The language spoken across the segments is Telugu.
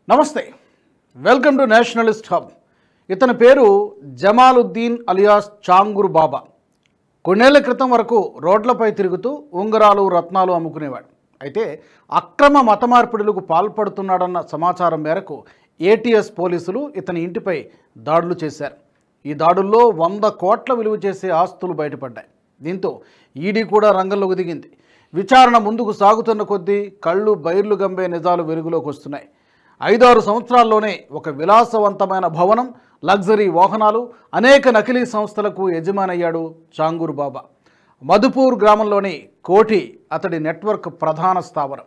నమస్తే, వెల్కమ్ టు నేషనలిస్ట్ హబ్. ఇతని పేరు జమాలుద్దీన్ అలియాస్ చాంగుర్ బాబా. కొన్నేళ్ల క్రితం వరకు రోడ్లపై తిరుగుతూ ఉంగరాలు రత్నాలు అమ్ముకునేవాడు. అయితే అక్రమ మత మార్పిడులకు పాల్పడుతున్నాడన్న సమాచారం మేరకు ఏటీఎస్ పోలీసులు ఇతని ఇంటిపై దాడులు చేశారు. ఈ దాడుల్లో 100 కోట్ల విలువ చేసే ఆస్తులు బయటపడ్డాయి. దీంతో ఈడీ కూడా రంగంలోకి దిగింది. విచారణ ముందుకు సాగుతున్న కొద్దీ కళ్ళు బైర్లు గంబే నిజాలు వెలుగులోకి వస్తున్నాయి. 5-6 సంవత్సరాల్లోనే ఒక విలాసవంతమైన భవనం, లగ్జరీ వాహనాలు, అనేక నకిలీ సంస్థలకు యజమానయ్యాడు చాంగుర్ బాబా. మధుపూర్ గ్రామంలోని కోఠి అతడి నెట్వర్క్ ప్రధాన స్థావరం.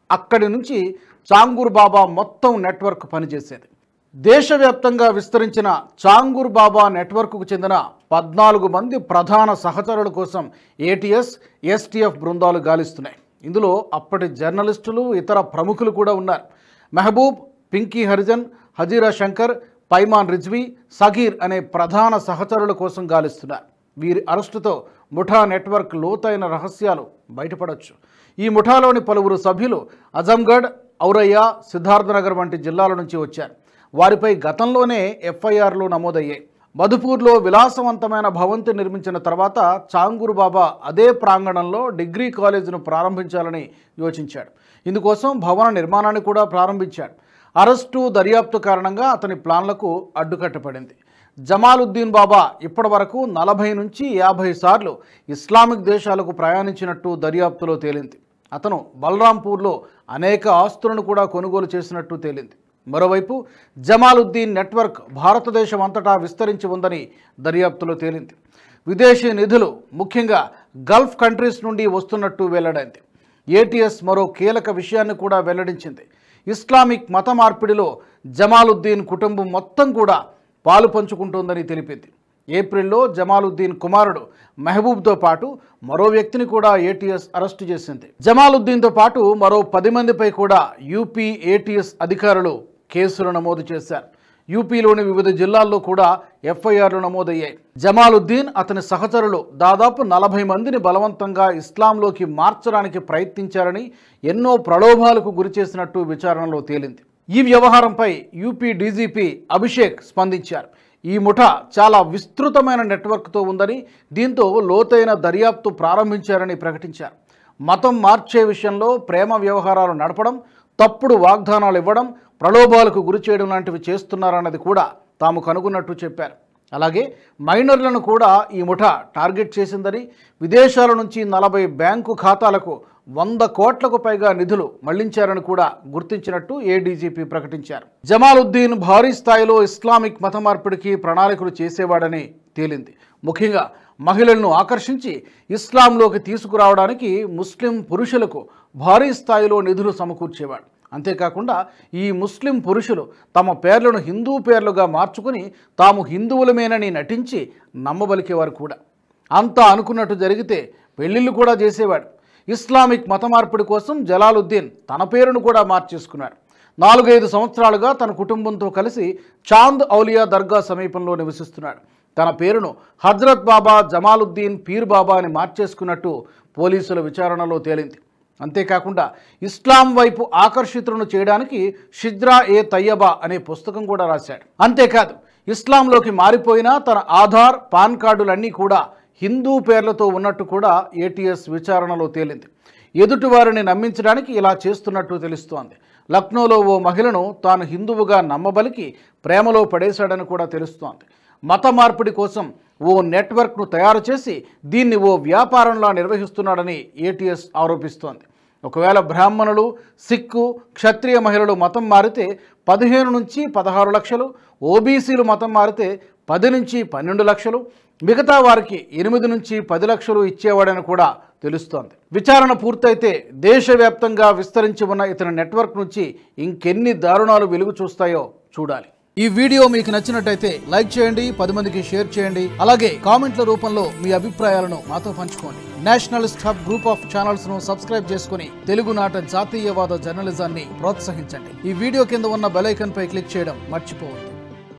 అక్కడి నుంచి చాంగుర్ బాబా మొత్తం నెట్వర్క్ పనిచేసేది. దేశవ్యాప్తంగా విస్తరించిన చాంగుర్ బాబా నెట్వర్క్కు చెందిన 14 మంది ప్రధాన సహచరుల కోసం ఏటీఎస్, ఎస్టీఎఫ్ బృందాలు గాలిస్తున్నాయి. ఇందులో అప్పటి జర్నలిస్టులు, ఇతర ప్రముఖులు కూడా ఉన్నారు. మెహబూబ్, పింకీ హరిజన్, హజీరా శంకర్, పైమాన్ రిజ్వీ, సగీర్ అనే ప్రధాన సహచరుల కోసం గాలిస్తున్నారు. వీరి అరెస్టుతో ముఠా నెట్వర్క్ లోతైన రహస్యాలు బయటపడవచ్చు. ఈ ముఠాలోని పలువురు సభ్యులు అజంగఢ్, ఔరయ్య, సిద్ధార్థనగర్ వంటి జిల్లాల నుంచి వచ్చారు. వారిపై గతంలోనే ఎఫ్ఐఆర్లు నమోదయ్యాయి. మధుపూర్లో విలాసవంతమైన భవంతి నిర్మించిన తర్వాత చాంగుర్ బాబా అదే ప్రాంగణంలో డిగ్రీ కాలేజీను ప్రారంభించాలని యోచించాడు. ఇందుకోసం భవన నిర్మాణాన్ని కూడా ప్రారంభించాడు. అరెస్టు, దర్యాప్తు కారణంగా అతని ప్లాన్లకు అడ్డుకట్టపడింది. జమాలుద్దీన్ బాబా ఇప్పటి వరకు 40 నుంచి 50 సార్లు ఇస్లామిక్ దేశాలకు ప్రయాణించినట్టు దర్యాప్తులో తేలింది. అతను బలరాంపూర్లో అనేక ఆస్తులను కూడా కొనుగోలు చేసినట్టు తేలింది. మరోవైపు జమాలుద్దీన్ నెట్వర్క్ భారతదేశం అంతటా విస్తరించి ఉందని దర్యాప్తులో తేలింది. విదేశీ నిధులు ముఖ్యంగా గల్ఫ్ కంట్రీస్ నుండి వస్తున్నట్టు వెల్లడైంది. ఏటీఎస్ మరో కీలక విషయాన్ని కూడా వెల్లడించింది. ఇస్లామిక్ మత మార్పిడిలో జమాలుద్దీన్ కుటుంబం మొత్తం కూడా పాలు పంచుకుంటోందని తెలిపింది. ఏప్రిల్లో జమాలుద్దీన్ కుమారుడు మెహబూబ్తో పాటు మరో వ్యక్తిని కూడా ఏటీఎస్ అరెస్టు చేసింది. జమాలుద్దీన్తో పాటు మరో 10 మందిపై కూడా యూపీ ఏటీఎస్ అధికారులు కేసులు నమోదు చేశారు. యూపీలోని వివిధ జిల్లాల్లో కూడా ఎఫ్ఐఆర్లు నమోదయ్యాయి. జమాలుద్దీన్, అతని సహచరులు దాదాపు 40 మందిని బలవంతంగా ఇస్లాంలోకి మార్చడానికి ప్రయత్నించారని, ఎన్నో ప్రలోభాలకు గురిచేసినట్టు విచారణలో తేలింది. ఈ వ్యవహారంపై యూపీ డీజీపీ అభిషేక్ స్పందించారు. ఈ ముఠా చాలా విస్తృతమైన నెట్వర్క్తో ఉందని, దీంతో లోతైన దర్యాప్తు ప్రారంభించారని ప్రకటించారు. మతం మార్చే విషయంలో ప్రేమ వ్యవహారాలు నడపడం, తప్పుడు వాగ్దానాలు ఇవ్వడం, ప్రలోభాలకు గురి చేయడం లాంటివి చేస్తున్నారన్నది కూడా తాము కనుగొన్నట్టు చెప్పారు. అలాగే మైనర్లను కూడా ఈ ముఠా టార్గెట్ చేసిందని, విదేశాల నుంచి 40 బ్యాంకు ఖాతాలకు 100 కోట్లకు పైగా నిధులు మళ్లించారని కూడా గుర్తించినట్టు ఏడీజీపీ ప్రకటించారు. జమాలుద్దీన్ భారీ స్థాయిలో ఇస్లామిక్ మత మార్పిడికి ప్రణాళికలు చేసేవాడని తేలింది. ముఖ్యంగా మహిళలను ఆకర్షించి ఇస్లాంలోకి తీసుకురావడానికి ముస్లిం పురుషులకు భారీ స్థాయిలో నిధులు సమకూర్చేవాడు. అంతేకాకుండా ఈ ముస్లిం పురుషులు తమ పేర్లను హిందూ పేర్లుగా మార్చుకుని తాము హిందువులమేనని నటించి నమ్మబలికేవారు కూడా. అంతా అనుకున్నట్టు జరిగితే పెళ్లిళ్ళు కూడా చేసేవాడు. ఇస్లామిక్ మత మార్పిడి కోసం జలాలుద్దీన్ తన పేరును కూడా మార్చేసుకున్నాడు. 4-5 సంవత్సరాలుగా తన కుటుంబంతో కలిసి చాంద్ ఔలియా దర్గా సమీపంలో నివసిస్తున్నాడు. తన పేరును హజ్రత్ బాబా జమాలుద్దీన్ పీర్ బాబా అని మార్చేసుకున్నట్టు పోలీసుల విచారణలో తేలింది. అంతేకాకుండా ఇస్లాం వైపు ఆకర్షితులను చేయడానికి షిజ్రా ఏ తయ్యబా అనే పుస్తకం కూడా రాశాడు. అంతేకాదు, ఇస్లాంలోకి మారిపోయినా తన ఆధార్, పాన్ కార్డులన్నీ కూడా హిందూ పేర్లతో ఉన్నట్టు కూడా ఏటీఎస్ విచారణలో తేలింది. ఎదుటివారిని నమ్మించడానికి ఇలా చేస్తున్నట్టు తెలుస్తోంది. లక్నోలో ఓ మహిళను తాను హిందువుగా నమ్మబలికి ప్రేమలో పడేశాడని కూడా తెలుస్తోంది. మత మార్పిడి కోసం ఓ నెట్వర్క్ను తయారు చేసి దీన్ని ఓ వ్యాపారంలా నిర్వహిస్తున్నాడని ఏటీఎస్ ఆరోపిస్తోంది. ఒకవేళ బ్రాహ్మణులు, సిక్కు, క్షత్రియ మహిళలు మతం మారితే 15 నుంచి 16 లక్షలు, ఓబీసీలు మతం మారితే 10 నుంచి 12 లక్షలు, మిగతా వారికి 8 నుంచి 10 లక్షలు ఇచ్చేవాడని కూడా తెలుస్తోంది. విచారణ పూర్తయితే దేశవ్యాప్తంగా విస్తరించి ఉన్న ఇతని నెట్వర్క్ నుంచి ఇంకెన్ని దారుణాలు వెలుగు చూస్తాయో చూడాలి. ఈ వీడియో మీకు నచ్చినట్టయితే లైక్ చేయండి, 10 మందికి షేర్ చేయండి. అలాగే కామెంట్ల రూపంలో మీ అభిప్రాయాలను మాతో పంచుకోండి. Nationalist hub group of channels ను సబ్స్క్రైబ్ చేసుకుని తెలుగునాట జాతీయవాద జర్నలిజాన్ని ప్రోత్సహించండి. ఈ వీడియో కింద ఉన్న బెల్ ఐకాన్ పై క్లిక్ చేయడం మర్చిపోవద్దు.